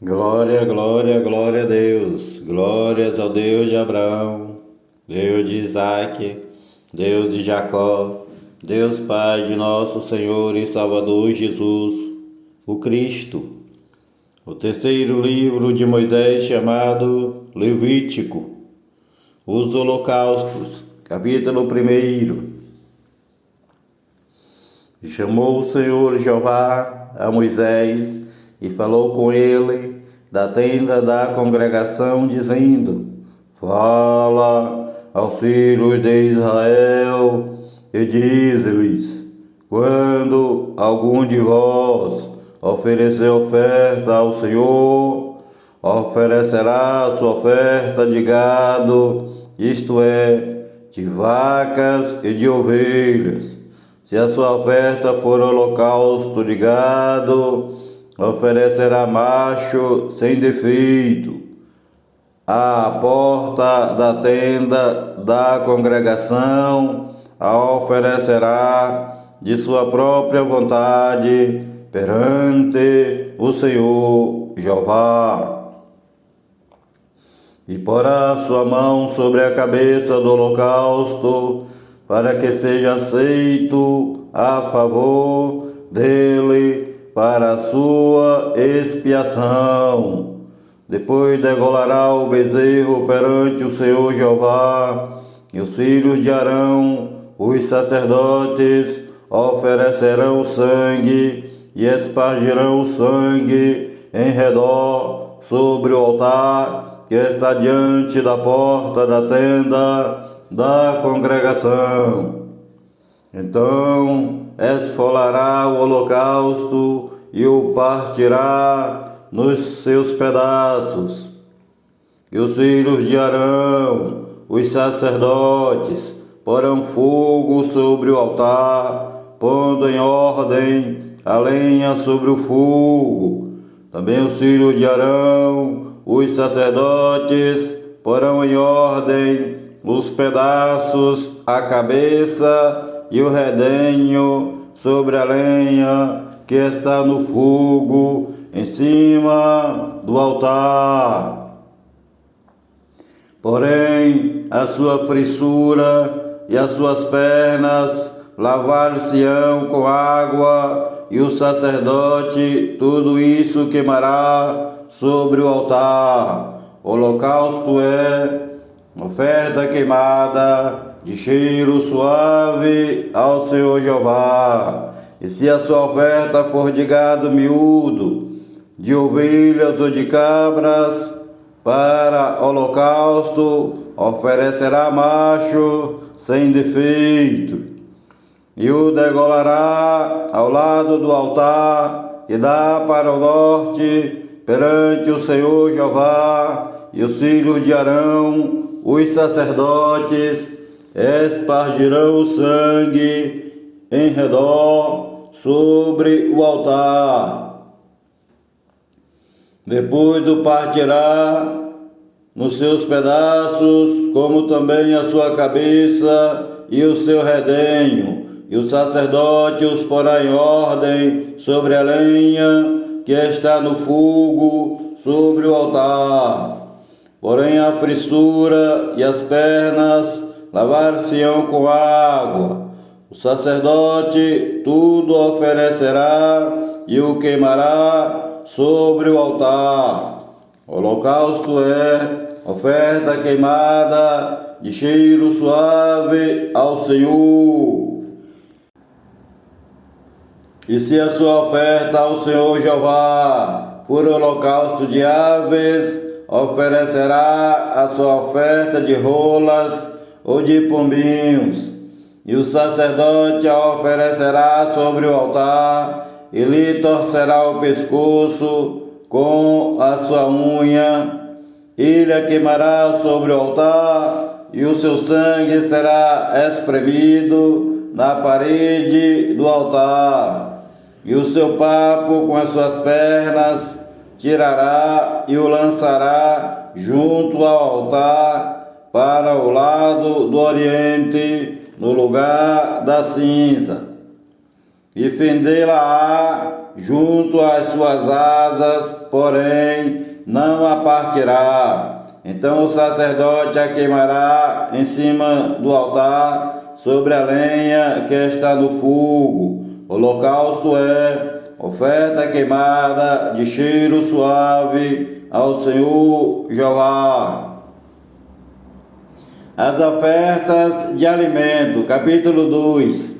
Glória, glória, glória a Deus. Glórias ao Deus de Abraão, Deus de Isaac, Deus de Jacó, Deus Pai de nosso Senhor e Salvador Jesus, o Cristo. O terceiro livro de Moisés, chamado Levítico. Os holocaustos, capítulo 1. E chamou o Senhor Jeová a Moisés e falou com ele da tenda da congregação, dizendo: Fala aos filhos de Israel e dize-lhes: quando algum de vós oferecer oferta ao Senhor, oferecerá sua oferta de gado, isto é, de vacas e de ovelhas. Se a sua oferta for holocausto de gado, oferecerá macho sem defeito. À porta da tenda da congregação a oferecerá de sua própria vontade perante o Senhor Jeová. E porá sua mão sobre a cabeça do holocausto, para que seja aceito a favor dele para a sua expiação. Depois degolará o bezerro perante o Senhor Jeová, e os filhos de Arão, os sacerdotes, oferecerão o sangue e espargirão o sangue em redor sobre o altar que está diante da porta da tenda da congregação. Então esfolará o holocausto e o partirá nos seus pedaços. E os filhos de Arão, os sacerdotes, porão fogo sobre o altar, pondo em ordem a lenha sobre o fogo. Também os filhos de Arão, os sacerdotes, porão em ordem os pedaços, a cabeça e o redenho sobre a lenha que está no fogo em cima do altar. Porém, a sua frissura e as suas pernas lavar-se-ão com água, e o sacerdote tudo isso queimará sobre o altar. Holocausto é oferta queimada de cheiro suave ao Senhor Jeová. E se a sua oferta for de gado miúdo, de ovelhas ou de cabras, para holocausto oferecerá macho sem defeito, e o degolará ao lado do altar que dá para o norte, perante o Senhor Jeová. E os filhos de Arão, os sacerdotes, espargirão o sangue em redor sobre o altar. Depois o partirá nos seus pedaços, como também a sua cabeça e o seu redenho. E o sacerdote os porá em ordem sobre a lenha que está no fogo sobre o altar. Porém a frissura e as pernas lavar-se-ão com água. O sacerdote tudo oferecerá e o queimará sobre o altar. Holocausto é oferta queimada de cheiro suave ao Senhor. E se a sua oferta ao Senhor Jeová for holocausto de aves, oferecerá a sua oferta de rolas ou de pombinhos. E o sacerdote a oferecerá sobre o altar, e lhe torcerá o pescoço com a sua unha, e lhe queimará sobre o altar, e o seu sangue será espremido na parede do altar. E o seu papo com as suas pernas tirará e o lançará junto ao altar para o lado do oriente, no lugar da cinza. E fendê-la-á junto às suas asas, porém não a partirá. Então o sacerdote a queimará em cima do altar, sobre a lenha que está no fogo. Holocausto é oferta queimada de cheiro suave ao Senhor Jeová. As ofertas de alimento, capítulo 2.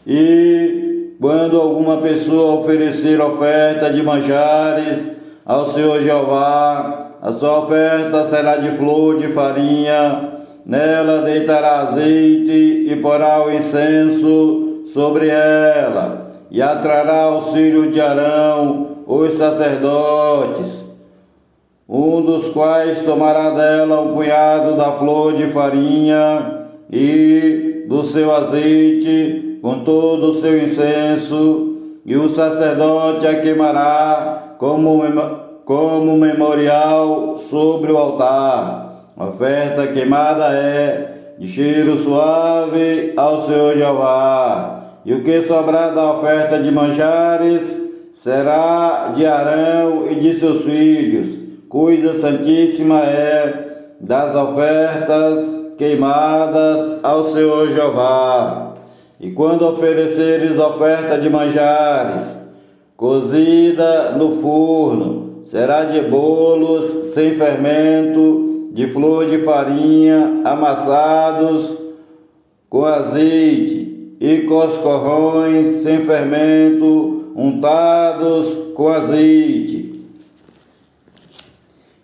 E quando alguma pessoa oferecer oferta de manjares ao Senhor Jeová, a sua oferta será de flor de farinha, nela deitará azeite e porá o incenso sobre ela, e atrará aos filhos de Arão, os sacerdotes, um dos quais tomará dela um punhado da flor de farinha e do seu azeite, com todo o seu incenso, e o sacerdote a queimará como memorial sobre o altar. A oferta queimada é de cheiro suave ao Senhor Jeová. E o que sobrar da oferta de manjares será de Arão e de seus filhos, coisa santíssima é das ofertas queimadas ao Senhor Jeová. E quando ofereceres oferta de manjares, cozida no forno, será de bolos sem fermento, de flor de farinha, amassados com azeite, e coscorrões sem fermento, untados com azeite.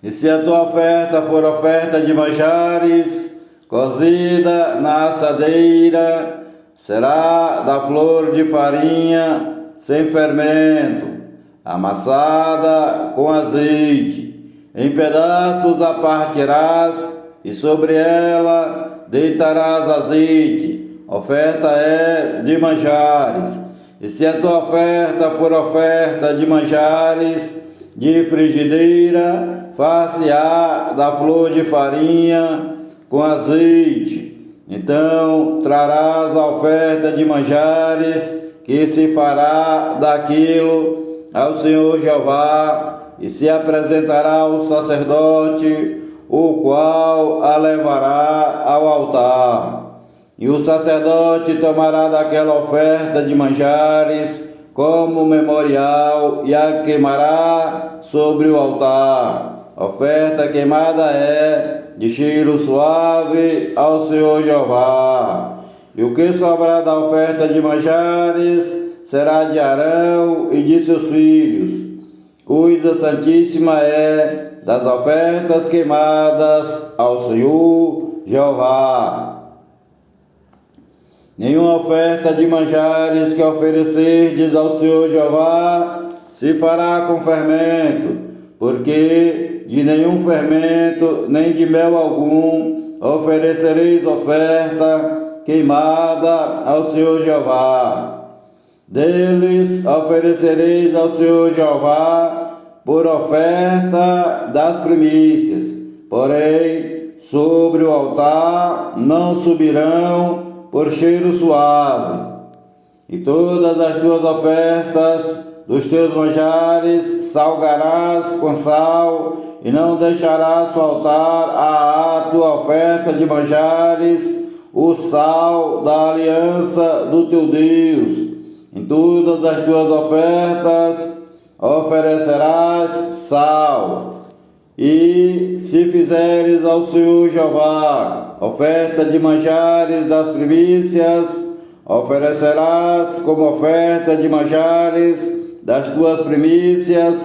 E se a tua oferta for oferta de manjares, cozida na assadeira, será da flor de farinha sem fermento, amassada com azeite. Em pedaços a partirás, e sobre ela deitarás azeite. Oferta é de manjares. E se a tua oferta for oferta de manjares de frigideira, far-se-á da flor de farinha com azeite. Então trarás a oferta de manjares, que se fará daquilo ao Senhor Jeová, e se apresentará ao sacerdote, o qual a levará ao altar. E o sacerdote tomará daquela oferta de manjares como memorial e a queimará sobre o altar. A oferta queimada é de cheiro suave ao Senhor Jeová. E o que sobrar da oferta de manjares será de Arão e de seus filhos. Coisa santíssima é das ofertas queimadas ao Senhor Jeová. Nenhuma oferta de manjares que oferecerdes ao Senhor Jeová se fará com fermento, porque de nenhum fermento, nem de mel algum, oferecereis oferta queimada ao Senhor Jeová. Deles oferecereis ao Senhor Jeová por oferta das primícias, porém sobre o altar não subirão por cheiro suave. E todas as tuas ofertas dos teus manjares salgarás com sal, e não deixarás faltar à tua oferta de manjares o sal da aliança do teu Deus. Em todas as tuas ofertas oferecerás sal. E se fizeres ao Senhor Jeová oferta de manjares das primícias, oferecerás como oferta de manjares das tuas primícias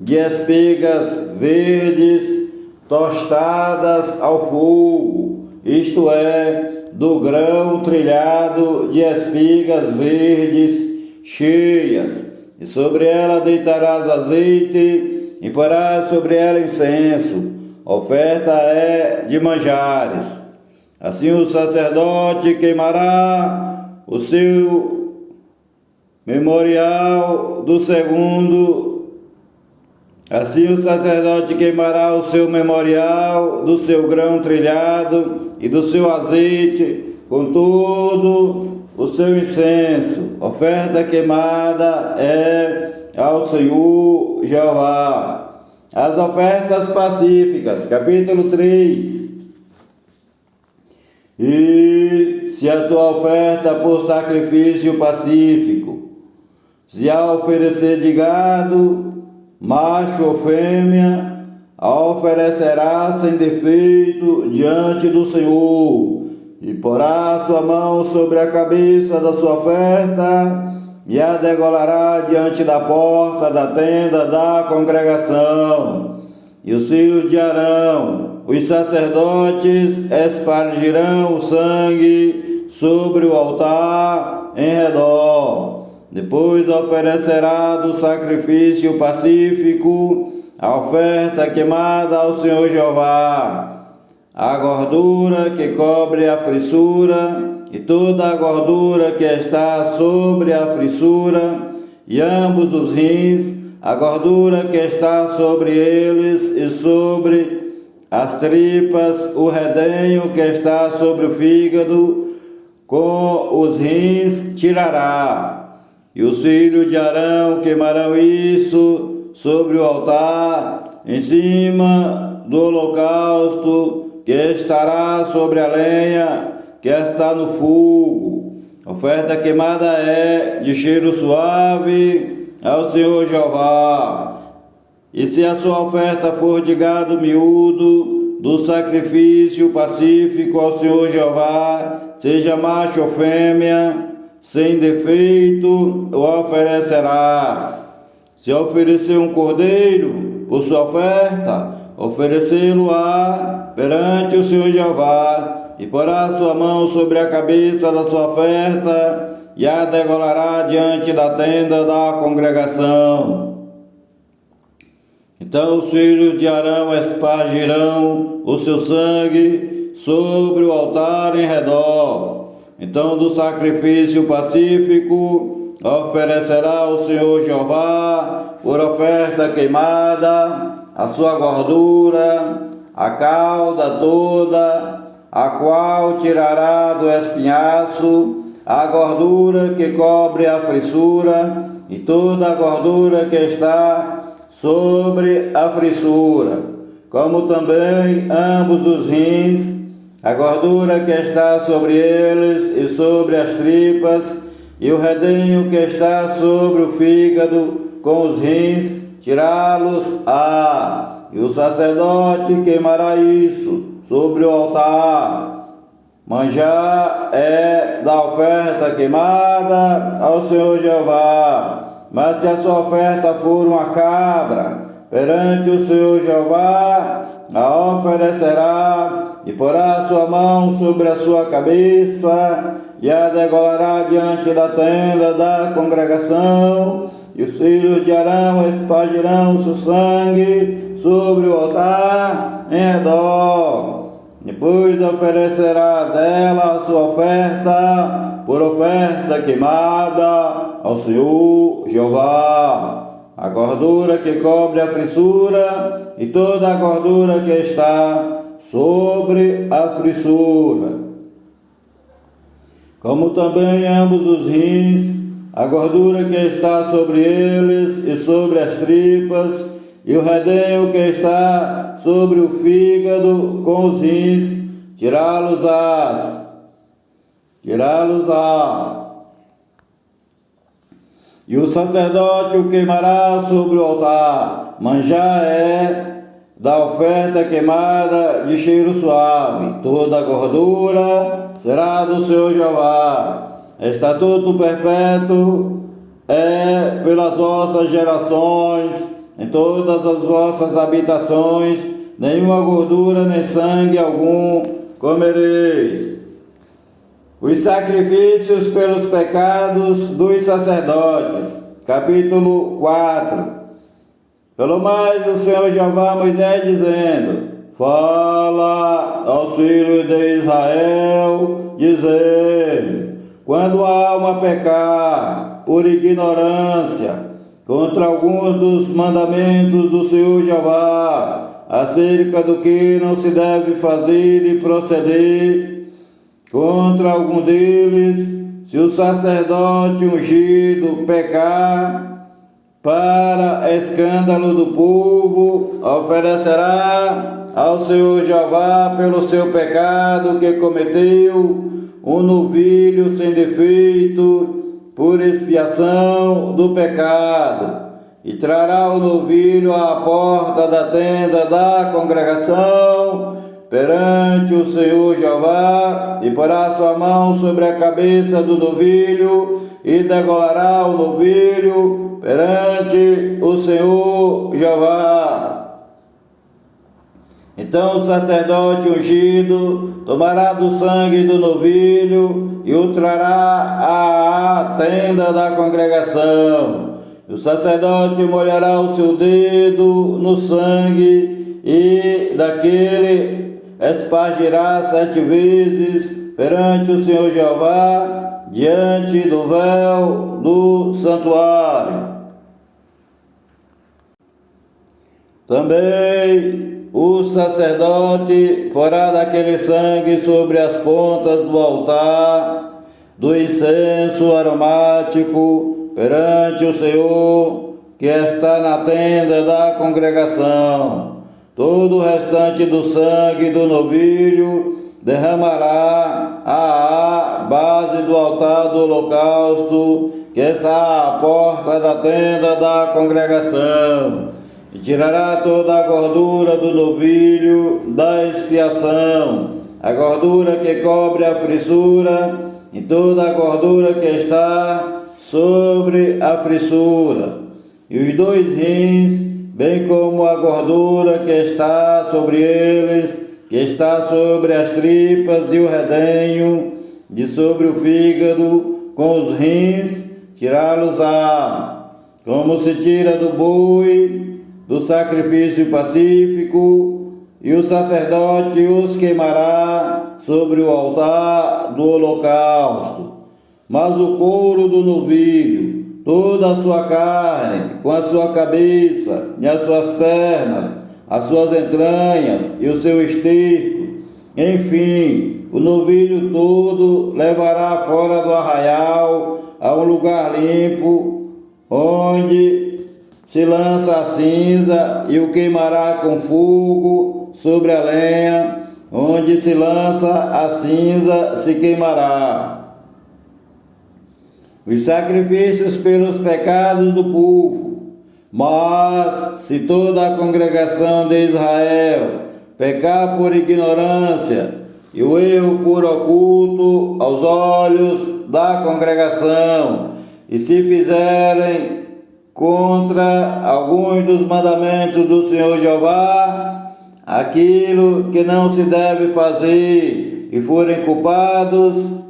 de espigas verdes tostadas ao fogo, isto é, do grão trilhado de espigas verdes cheias, e sobre ela deitarás azeite e porás sobre ela incenso. Oferta é de manjares. Assim o sacerdote queimará o seu memorial do segundo. Assim o sacerdote queimará o seu memorial do seu grão trilhado e do seu azeite, com todo o seu incenso. Oferta queimada é ao Senhor Jeová. As ofertas pacíficas, capítulo 3. E se a tua oferta por sacrifício pacífico, se a oferecer de gado, macho ou fêmea, a oferecerá sem defeito diante do Senhor, e porá sua mão sobre a cabeça da sua oferta, e a degolará diante da porta da tenda da congregação. E os filhos de Arão, os sacerdotes, espargirão o sangue sobre o altar em redor. Depois oferecerá do sacrifício pacífico a oferta queimada ao Senhor Jeová, a gordura que cobre a frissura, e toda a gordura que está sobre a frissura, e ambos os rins, a gordura que está sobre eles e sobre as tripas, o redenho que está sobre o fígado, com os rins tirará. E os filhos de Arão queimarão isso sobre o altar, em cima do holocausto que estará sobre a lenha que está no fogo. Oferta queimada é de cheiro suave ao Senhor Jeová. E se a sua oferta for de gado miúdo, do sacrifício pacífico ao Senhor Jeová, seja macho ou fêmea, sem defeito o oferecerá. Se oferecer um cordeiro por sua oferta, oferecê-lo-á perante o Senhor Jeová, e porá sua mão sobre a cabeça da sua oferta, e a degolará diante da tenda da congregação. Então os filhos de Arão espargirão o seu sangue sobre o altar em redor. Então do sacrifício pacífico oferecerá ao Senhor Jeová por oferta queimada a sua gordura, a cauda toda, a qual tirará do espinhaço, a gordura que cobre a frissura, e toda a gordura que está sobre a frissura, como também ambos os rins, a gordura que está sobre eles e sobre as tripas, e o redenho que está sobre o fígado, com os rins, tirá-los-á. E o sacerdote queimará isso sobre o altar. Manjar é da oferta queimada ao Senhor Jeová. Mas se a sua oferta for uma cabra, perante o Senhor Jeová a oferecerá, e porá sua mão sobre a sua cabeça, e a degolará diante da tenda da congregação. E os filhos de Arão espargirão seu sangue sobre o altar em redor. Depois oferecerá dela a sua oferta por oferta queimada ao Senhor Jeová, a gordura que cobre a frissura, e toda a gordura que está sobre a frissura, como também ambos os rins, a gordura que está sobre eles e sobre as tripas, e o redenho que está sobre o fígado, com os rins, tirá-los-á. E o sacerdote o queimará sobre o altar. Manjar é da oferta queimada de cheiro suave. Toda a gordura será do Senhor Jeová. Estatuto perpétuo é pelas vossas gerações, em todas as vossas habitações, nenhuma gordura nem sangue algum comereis. Os sacrifícios pelos pecados dos sacerdotes. Capítulo 4. Pelo mais o Senhor Jeová a Moisés dizendo: fala aos filhos de Israel, dizendo: quando a alma pecar por ignorância contra alguns dos mandamentos do Senhor Jeová, acerca do que não se deve fazer e proceder, contra algum deles, se o sacerdote ungido pecar, para escândalo do povo, oferecerá ao Senhor Jeová pelo seu pecado que cometeu um novilho sem defeito por expiação do pecado, e trará o novilho à porta da tenda da congregação perante o Senhor Jeová, e porá sua mão sobre a cabeça do novilho e degolará o novilho perante o Senhor Jeová. Então o sacerdote ungido tomará do sangue do novilho e o trará à tenda da congregação. O sacerdote molhará o seu dedo no sangue e daquele espargirá 7 vezes perante o Senhor Jeová, diante do véu do santuário. Também o sacerdote porá daquele sangue sobre as pontas do altar do incenso aromático perante o Senhor, que está na tenda da congregação. Todo o restante do sangue do novilho derramará à base do altar do holocausto, que está à porta da tenda da congregação, e tirará toda a gordura do novilho da expiação, a gordura que cobre a frissura, e toda a gordura que está sobre a frissura, e os 2 rins, bem como a gordura que está sobre eles, que está sobre as tripas e o redenho, de sobre o fígado, com os rins, tirá-los-á, como se tira do boi, do sacrifício pacífico, e o sacerdote os queimará sobre o altar do holocausto. Mas o couro do novilho, toda a sua carne, com a sua cabeça e as suas pernas, as suas entranhas e o seu esterco, enfim, o novilho todo levará fora do arraial a um lugar limpo, onde se lança a cinza, e o queimará com fogo sobre a lenha, onde se lança a cinza se queimará. Os sacrifícios pelos pecados do povo. Mas se toda a congregação de Israel pecar por ignorância, e o erro for oculto aos olhos da congregação, e se fizerem contra alguns dos mandamentos do Senhor Jeová, aquilo que não se deve fazer, e forem culpados,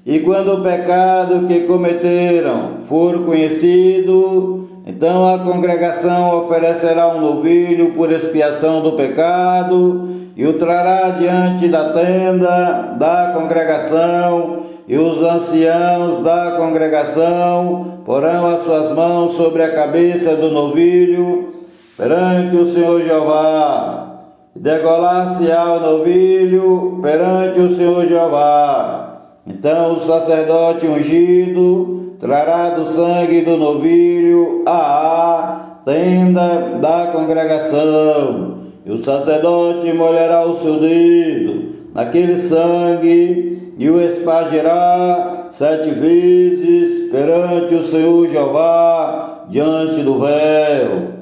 e quando o pecado que cometeram for conhecido, então a congregação oferecerá um novilho por expiação do pecado, e o trará diante da tenda da congregação, e os anciãos da congregação porão as suas mãos sobre a cabeça do novilho perante o Senhor Jeová, e degolar-se-á o novilho perante o Senhor Jeová. Então o sacerdote ungido trará do sangue do novilho à tenda da congregação, e o sacerdote molhará o seu dedo naquele sangue e o espargirá 7 vezes perante o Senhor Jeová diante do véu.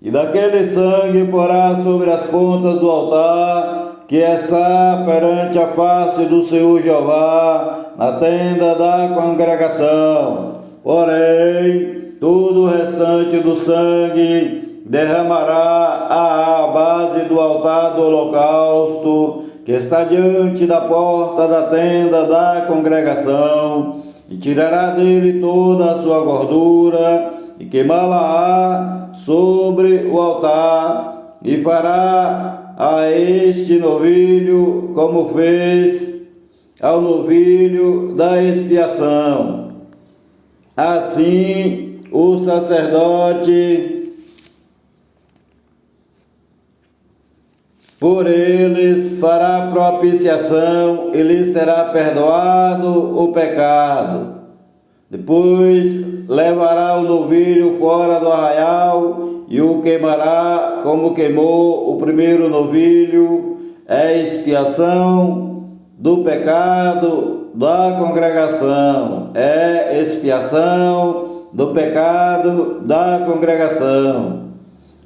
E daquele sangue porá sobre as pontas do altar que está perante a face do Senhor Jeová, na tenda da congregação. Porém, todo o restante do sangue derramará à base do altar do holocausto, que está diante da porta da tenda da congregação, e tirará dele toda a sua gordura, e queimá-la-á sobre o altar, e fará a este novilho como fez ao novilho da expiação. Assim o sacerdote por eles fará propiciação e lhe será perdoado o pecado. Depois levará o novilho fora do arraial e o queimará como queimou o primeiro novilho, é expiação do pecado da congregação, é expiação do pecado da congregação.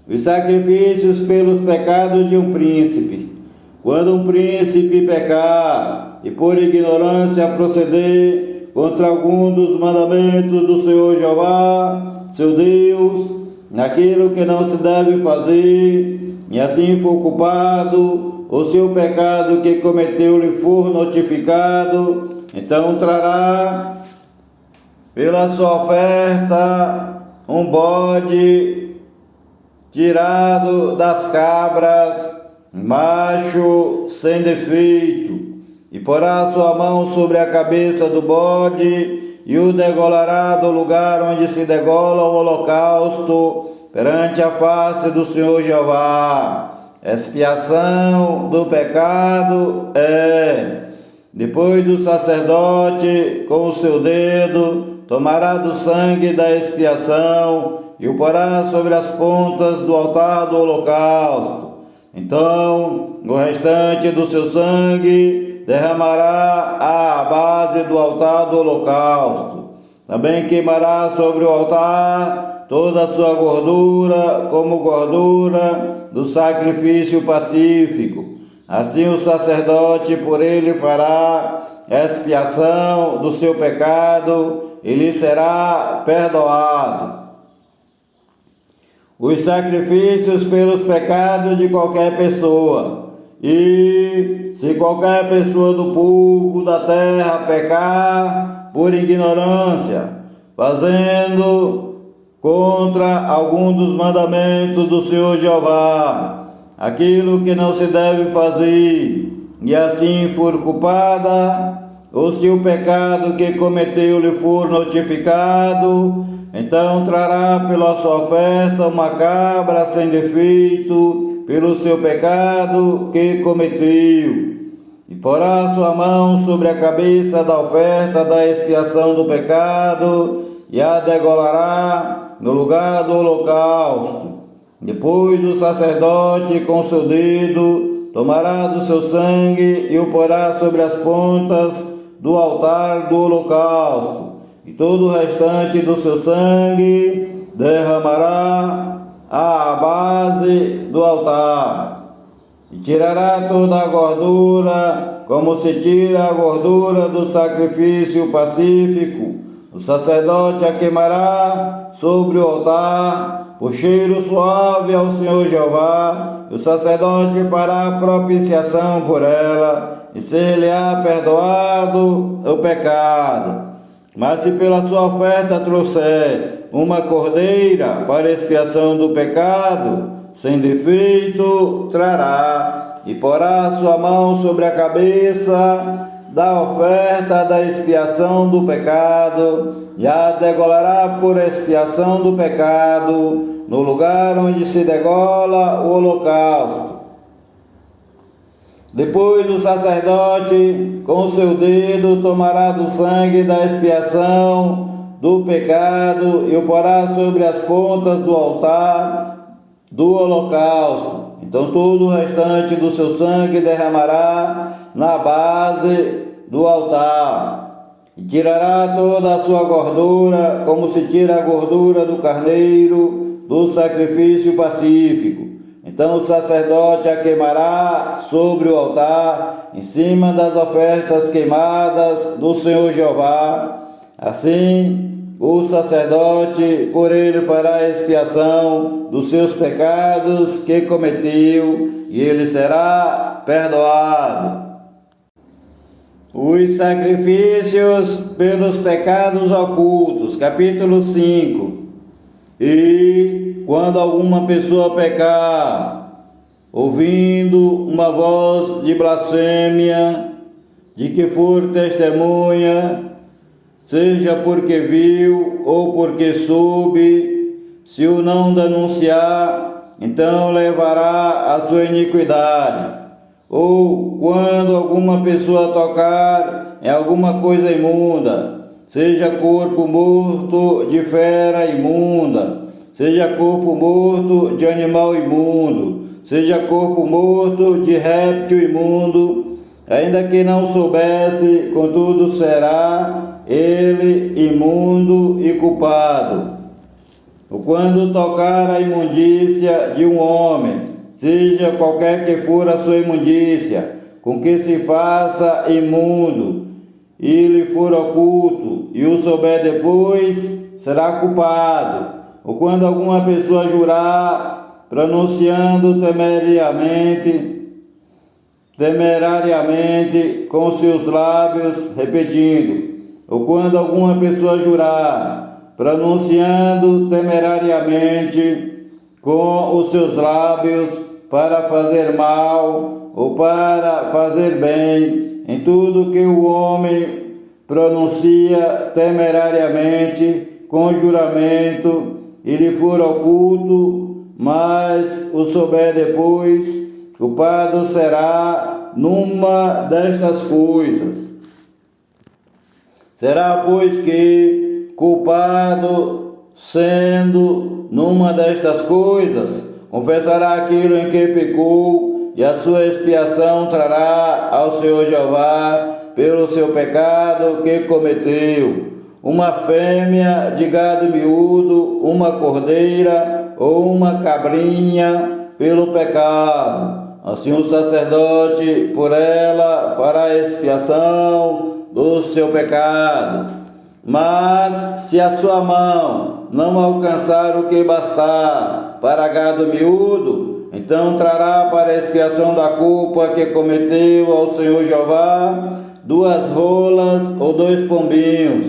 Os sacrifícios pelos pecados de um príncipe. Quando um príncipe pecar e por ignorância proceder contra algum dos mandamentos do Senhor Jeová, seu Deus, naquilo que não se deve fazer, e assim for culpado, o seu pecado que cometeu lhe for notificado, então trará pela sua oferta um bode tirado das cabras, macho sem defeito, e porá sua mão sobre a cabeça do bode e o degolará do lugar onde se degola o holocausto perante a face do Senhor Jeová. Expiação do pecado é. Depois o sacerdote com o seu dedo tomará do sangue da expiação e o porá sobre as pontas do altar do holocausto. Então, o restante do seu sangue derramará à base do altar do holocausto. Também queimará sobre o altar toda a sua gordura, como gordura do sacrifício pacífico. Assim o sacerdote por ele fará expiação do seu pecado e lhe será perdoado. Os sacrifícios pelos pecados de qualquer pessoa. E se qualquer pessoa do povo da terra pecar por ignorância, fazendo contra algum dos mandamentos do Senhor Jeová, aquilo que não se deve fazer, e assim for culpada, ou se o pecado que cometeu lhe for notificado, então trará pela sua oferta uma cabra sem defeito, pelo seu pecado que cometeu, e porá sua mão sobre a cabeça da oferta da expiação do pecado, e a degolará no lugar do holocausto. Depois o sacerdote com seu dedo tomará do seu sangue e o porá sobre as pontas do altar do holocausto, e todo o restante do seu sangue derramará à base do altar, e tirará toda a gordura, como se tira a gordura do sacrifício pacífico. O sacerdote a queimará sobre o altar, por cheiro suave ao Senhor Jeová, e o sacerdote fará propiciação por ela, e ser-lhe-á perdoado o pecado. Mas se pela sua oferta trouxer uma cordeira para expiação do pecado, sem defeito trará, e porá sua mão sobre a cabeça da oferta da expiação do pecado, e a degolará por expiação do pecado, no lugar onde se degola o holocausto. Depois o sacerdote, com seu dedo, tomará do sangue da expiação do pecado e o porá sobre as pontas do altar do holocausto. Então todo o restante do seu sangue derramará na base do altar, e tirará toda a sua gordura, como se tira a gordura do carneiro do sacrifício pacífico. Então o sacerdote a queimará sobre o altar, em cima das ofertas queimadas do Senhor Jeová. Assim, o sacerdote por ele fará expiação dos seus pecados que cometeu, e ele será perdoado. Os sacrifícios pelos pecados ocultos, capítulo 5. E quando alguma pessoa pecar, ouvindo uma voz de blasfêmia, de que for testemunha, seja porque viu ou porque soube, se o não denunciar, então levará a sua iniquidade. Ou quando alguma pessoa tocar em alguma coisa imunda, seja corpo morto de fera imunda, seja corpo morto de animal imundo, seja corpo morto de réptil imundo, ainda que não soubesse, contudo será ele imundo e culpado. Ou quando tocar a imundícia de um homem, seja qualquer que for a sua imundícia, com que se faça imundo, e lhe for oculto, e o souber depois, será culpado. Ou quando alguma pessoa jurar, pronunciando temerariamente com seus lábios, repetindo. Ou quando alguma pessoa jurar, pronunciando temerariamente com os seus lábios, para fazer mal ou para fazer bem, em tudo que o homem pronuncia temerariamente com juramento, e lhe for oculto, mas o souber depois, culpado será numa destas coisas. Será, pois, que culpado sendo numa destas coisas, confessará aquilo em que pecou, e a sua expiação trará ao Senhor Jeová pelo seu pecado que cometeu. Uma fêmea de gado miúdo, uma cordeira ou uma cabrinha pelo pecado. Assim o sacerdote por ela fará expiação do seu pecado. Mas se a sua mão não alcançar o que bastar para gado miúdo, então trará para a expiação da culpa que cometeu ao Senhor Jeová 2 rolas ou 2 pombinhos,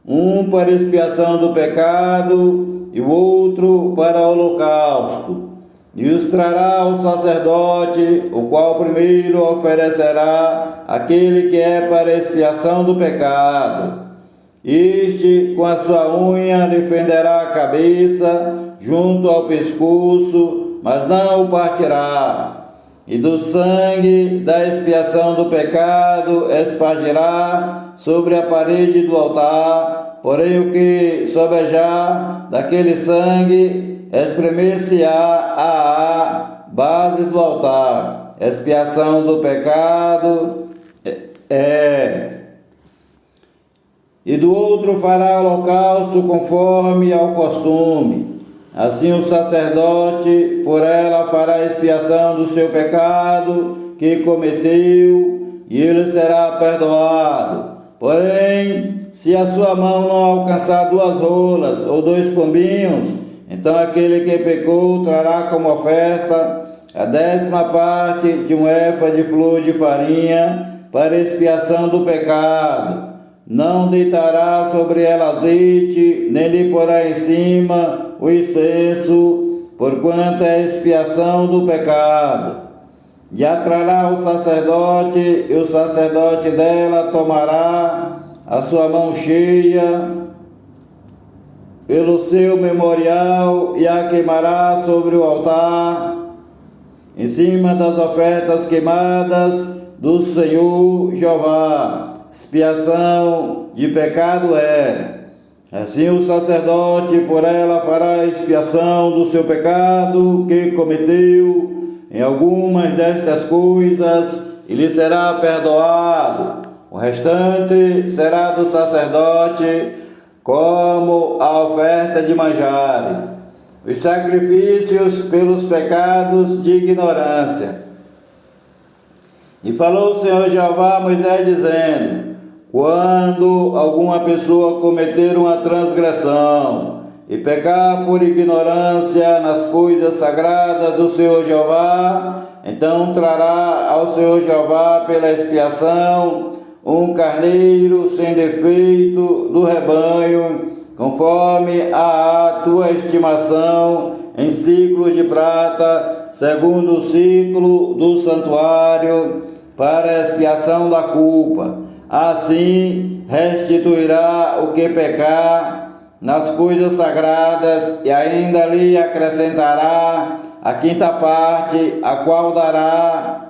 um para expiação do pecado e o outro para o holocausto. E os trará ao sacerdote, o qual primeiro oferecerá aquele que é para expiação do pecado. Este, com a sua unha, lhe fenderá a cabeça junto ao pescoço, mas não o partirá. E do sangue da expiação do pecado espargirá sobre a parede do altar, porém o que sobejar daquele sangue espremer-se-á à base do altar. Expiação do pecado e do outro fará holocausto conforme ao costume. Assim o sacerdote por ela fará expiação do seu pecado que cometeu, e ele será perdoado. Porém, se a sua mão não alcançar 2 rolas ou 2 pombinhos, então aquele que pecou trará como oferta a 10ª parte de um éfa de flor de farinha para expiação do pecado. Não deitará sobre ela azeite, nem lhe porá em cima o incenso, porquanto é expiação do pecado. E a trará o sacerdote, e o sacerdote dela tomará a sua mão cheia pelo seu memorial e a queimará sobre o altar, em cima das ofertas queimadas do Senhor Jeová. Expiação de pecado é. Assim o sacerdote por ela fará expiação do seu pecado que cometeu em algumas destas coisas, e lhe será perdoado. O restante será do sacerdote, como a oferta de manjares. Os sacrifícios pelos pecados de ignorância. E falou o Senhor Jeová a Moisés, dizendo: quando alguma pessoa cometer uma transgressão e pecar por ignorância nas coisas sagradas do Senhor Jeová, então trará ao Senhor Jeová pela expiação um carneiro sem defeito do rebanho, conforme a tua estimação, em ciclos de prata, segundo o ciclo do santuário, para a expiação da culpa. Assim restituirá o que pecar, nas coisas sagradas, e ainda lhe acrescentará a quinta parte, a qual dará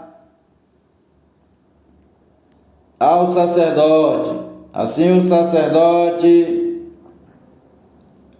ao sacerdote. Assim o sacerdote,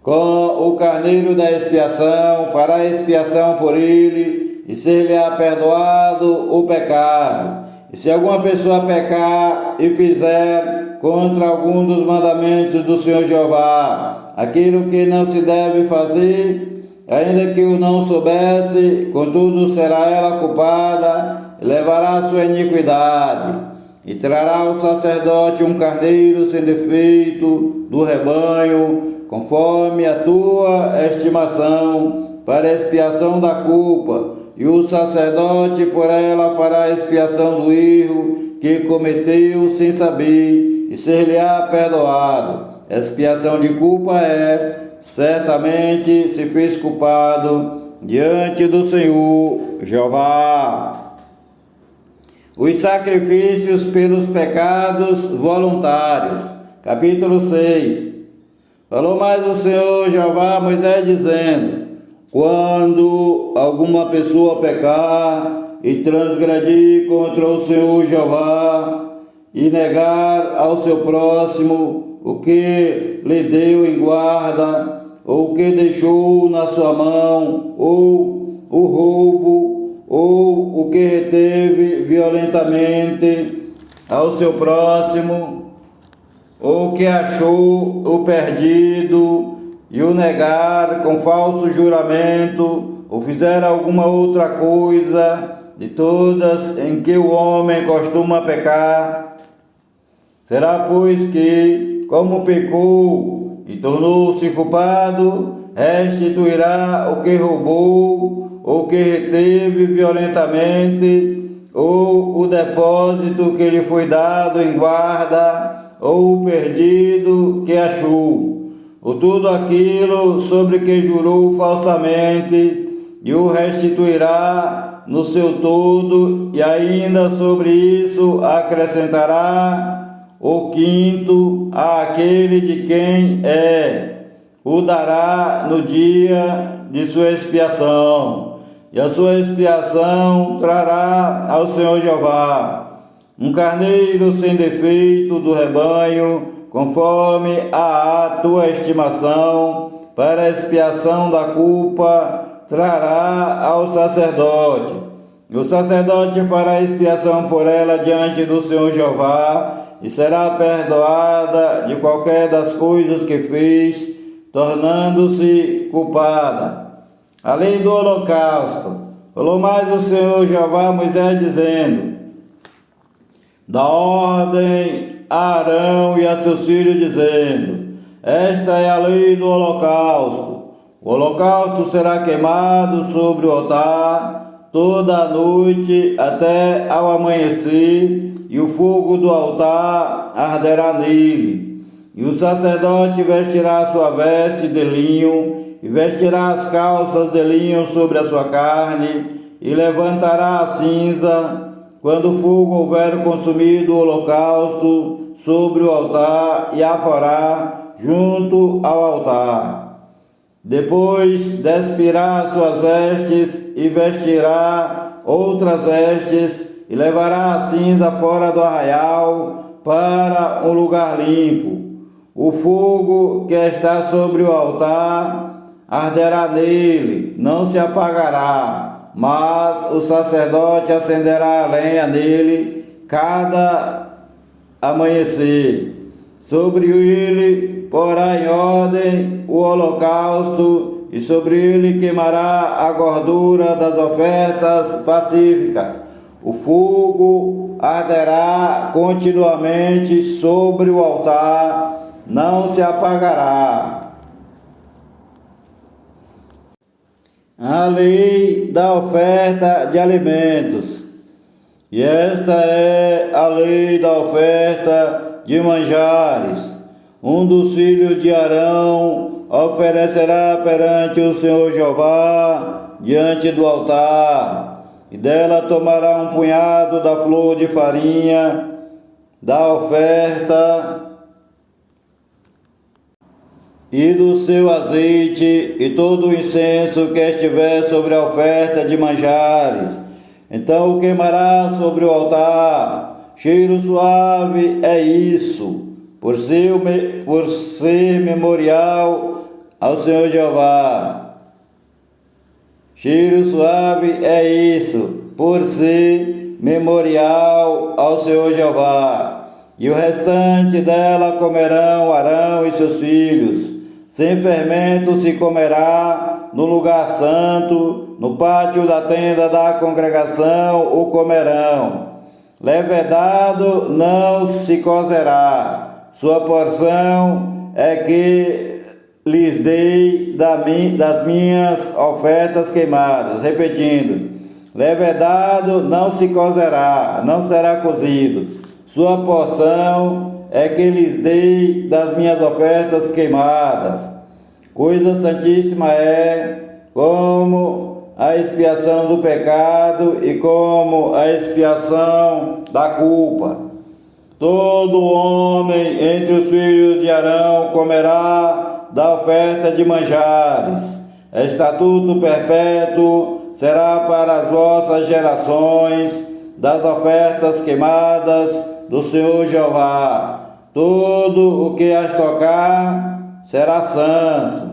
com o carneiro da expiação, fará expiação por ele, e ser-lhe-á perdoado o pecado. E se alguma pessoa pecar e fizer contra algum dos mandamentos do Senhor Jeová aquilo que não se deve fazer, ainda que o não soubesse, contudo será ela culpada e levará a sua iniquidade. E trará o sacerdote um carneiro sem defeito do rebanho, conforme a tua estimação, para a expiação da culpa. E o sacerdote por ela fará a expiação do erro que cometeu sem saber, e ser-lhe-á perdoado. Expiação de culpa certamente se fez culpado diante do Senhor Jeová. Os sacrifícios pelos pecados voluntários. Capítulo 6. Falou mais o Senhor Jeová a Moisés, dizendo: quando alguma pessoa pecar e transgredir contra o Senhor Jeová, e negar ao seu próximo o que lhe deu em guarda, ou o que deixou na sua mão, ou o roubo, ou o que reteve violentamente ao seu próximo, ou que achou o perdido e o negar com falso juramento, ou fizer alguma outra coisa de todas em que o homem costuma pecar, será, pois, que, como pecou e tornou-se culpado, restituirá o que roubou, ou que reteve violentamente, ou o depósito que lhe foi dado em guarda, ou o perdido que achou, ou tudo aquilo sobre que jurou falsamente, e o restituirá no seu todo, e ainda sobre isso acrescentará o quinto àquele de quem o dará no dia de sua expiação. E a sua expiação trará ao Senhor Jeová um carneiro sem defeito do rebanho, conforme a tua estimação, para a expiação da culpa, trará ao sacerdote. E o sacerdote fará expiação por ela diante do Senhor Jeová, e será perdoada de qualquer das coisas que fez, tornando-se culpada. A lei do holocausto. Falou mais o Senhor Jeová a Moisés, dizendo: dá ordem a Arão e a seus filhos, dizendo: esta é a lei do holocausto. O holocausto será queimado sobre o altar toda a noite até ao amanhecer, e o fogo do altar arderá nele. E o sacerdote vestirá sua veste de linho, e vestirá as calças de linho sobre a sua carne, e levantará a cinza, quando o fogo houver consumido o holocausto sobre o altar, e a porá junto ao altar. Depois despirá as suas vestes, e vestirá outras vestes, e levará a cinza fora do arraial para um lugar limpo. O fogo que está sobre o altar arderá nele, não se apagará, mas o sacerdote acenderá a lenha nele cada amanhecer. Sobre ele porá em ordem o holocausto, e sobre ele queimará a gordura das ofertas pacíficas. O fogo arderá continuamente sobre o altar, não se apagará. A lei da oferta de alimentos. E esta é a lei da oferta de manjares. Um dos filhos de Arão oferecerá perante o Senhor Jeová diante do altar, e dela tomará um punhado da flor de farinha da oferta e do seu azeite e todo o incenso que estiver sobre a oferta de manjares. Então o queimará sobre o altar. Cheiro suave é isso, por ser memorial ao Senhor Jeová. Cheiro suave é isso, por ser memorial ao Senhor Jeová. E o restante dela comerão Arão e seus filhos. Sem fermento se comerá no lugar santo, no pátio da tenda da congregação o comerão. Levedado não se cozerá. Sua porção é que lhes dei das minhas ofertas queimadas. Repetindo, levedado não se cozerá, não será cozido. Sua porção é que lhes dei das minhas ofertas queimadas. Coisa santíssima é como a expiação do pecado e como a expiação da culpa. Todo homem entre os filhos de Arão comerá da oferta de manjares. Estatuto perpétuo será para as vossas gerações das ofertas queimadas do Senhor Jeová. Todo o que as tocar será santo.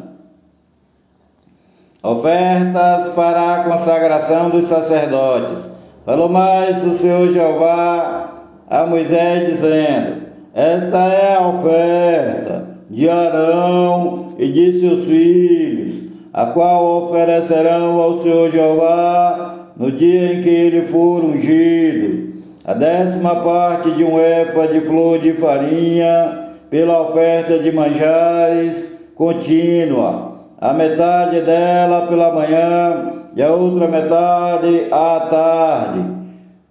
Ofertas para a consagração dos sacerdotes. Falou mais o Senhor Jeová a Moisés, dizendo: esta é a oferta de Arão e de seus filhos, a qual oferecerão ao Senhor Jeová no dia em que ele for ungido. A 10ª parte de um efa de flor de farinha, pela oferta de manjares contínua, a metade dela pela manhã e a outra metade à tarde.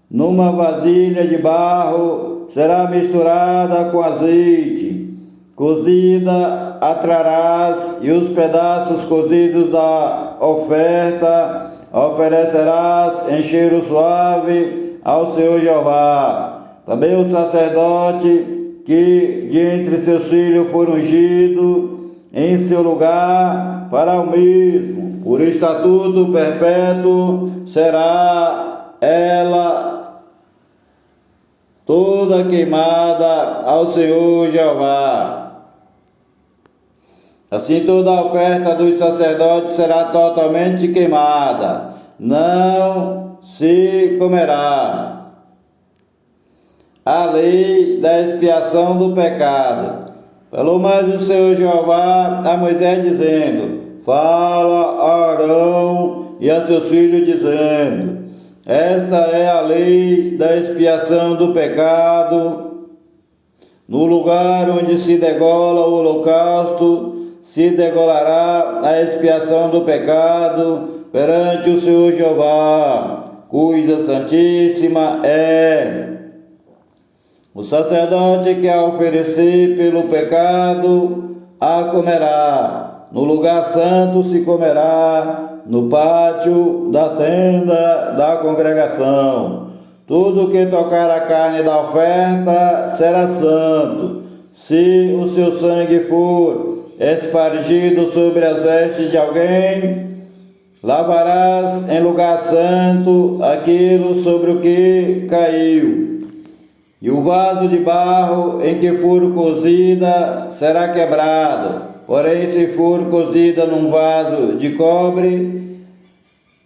Numa vasilha de barro será misturada com azeite. Cozida a trarás, e os pedaços cozidos da oferta oferecerás em cheiro suave ao Senhor Jeová. Também o sacerdote que de entre seus filhos for ungido em seu lugar fará o mesmo. Por estatuto perpétuo será ela toda queimada ao Senhor Jeová. Assim toda a oferta dos sacerdotes será totalmente queimada, não se comerá. A lei da expiação do pecado. Falou mais o Senhor Jeová a Moisés, dizendo: fala a Arão e a seus filhos, dizendo: esta é a lei da expiação do pecado. No lugar onde se degola o holocausto, se degolará a expiação do pecado perante o Senhor Jeová. Coisa santíssima é. O sacerdote que a oferecer pelo pecado a comerá. No lugar santo se comerá, no pátio da tenda da congregação. Tudo que tocar a carne da oferta será santo. Se o seu sangue for espargido sobre as vestes de alguém, lavarás em lugar santo aquilo sobre o que caiu. E o vaso de barro em que for cozida será quebrado. Porém, se for cozida num vaso de cobre,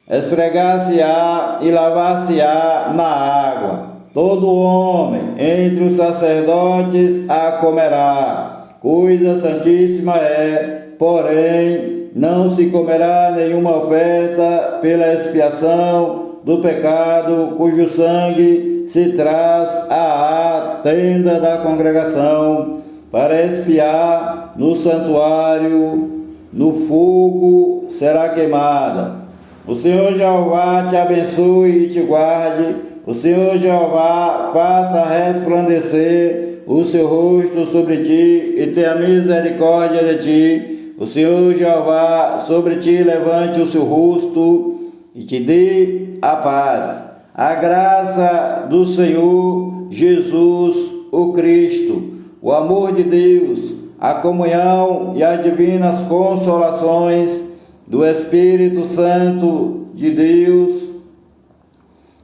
esfregar-se-á e lavar-se-á na água. Todo homem entre os sacerdotes a comerá. Coisa santíssima é, porém, não se comerá nenhuma oferta pela expiação do pecado, cujo sangue se traz à tenda da congregação, para expiar no santuário, no fogo será queimada. O Senhor Jeová te abençoe e te guarde. O Senhor Jeová faça resplandecer o seu rosto sobre ti e tenha misericórdia de ti. O Senhor Jeová sobre ti levante o seu rosto e te dê a paz. A graça do Senhor Jesus, o Cristo, o amor de Deus, a comunhão e as divinas consolações do Espírito Santo de Deus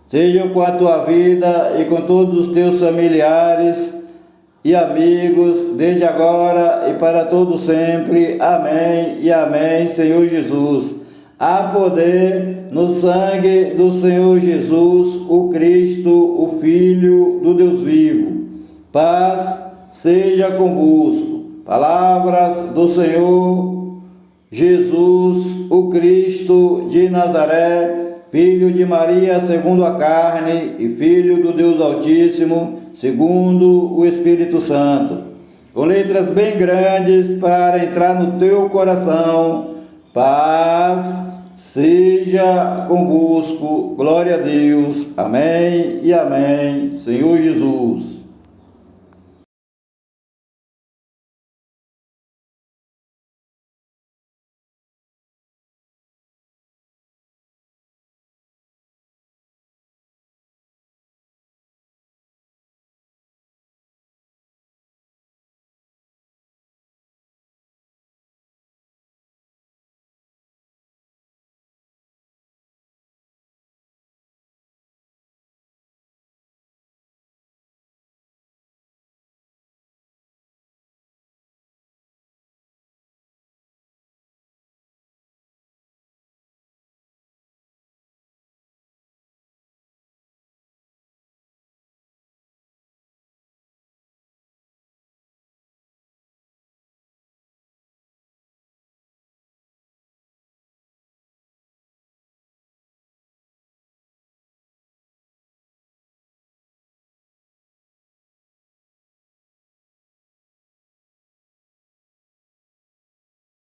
sejam com a tua vida e com todos os teus familiares e amigos, desde agora e para todo sempre. Amém e amém, Senhor Jesus. Há poder no sangue do Senhor Jesus, o Cristo, o Filho do Deus vivo. Paz seja convosco. Palavras do Senhor Jesus, o Cristo de Nazaré, Filho de Maria segundo a carne e Filho do Deus Altíssimo, segundo o Espírito Santo. Com letras bem grandes para entrar no teu coração. Paz seja convosco. Glória a Deus. Amém e amém. Senhor Jesus.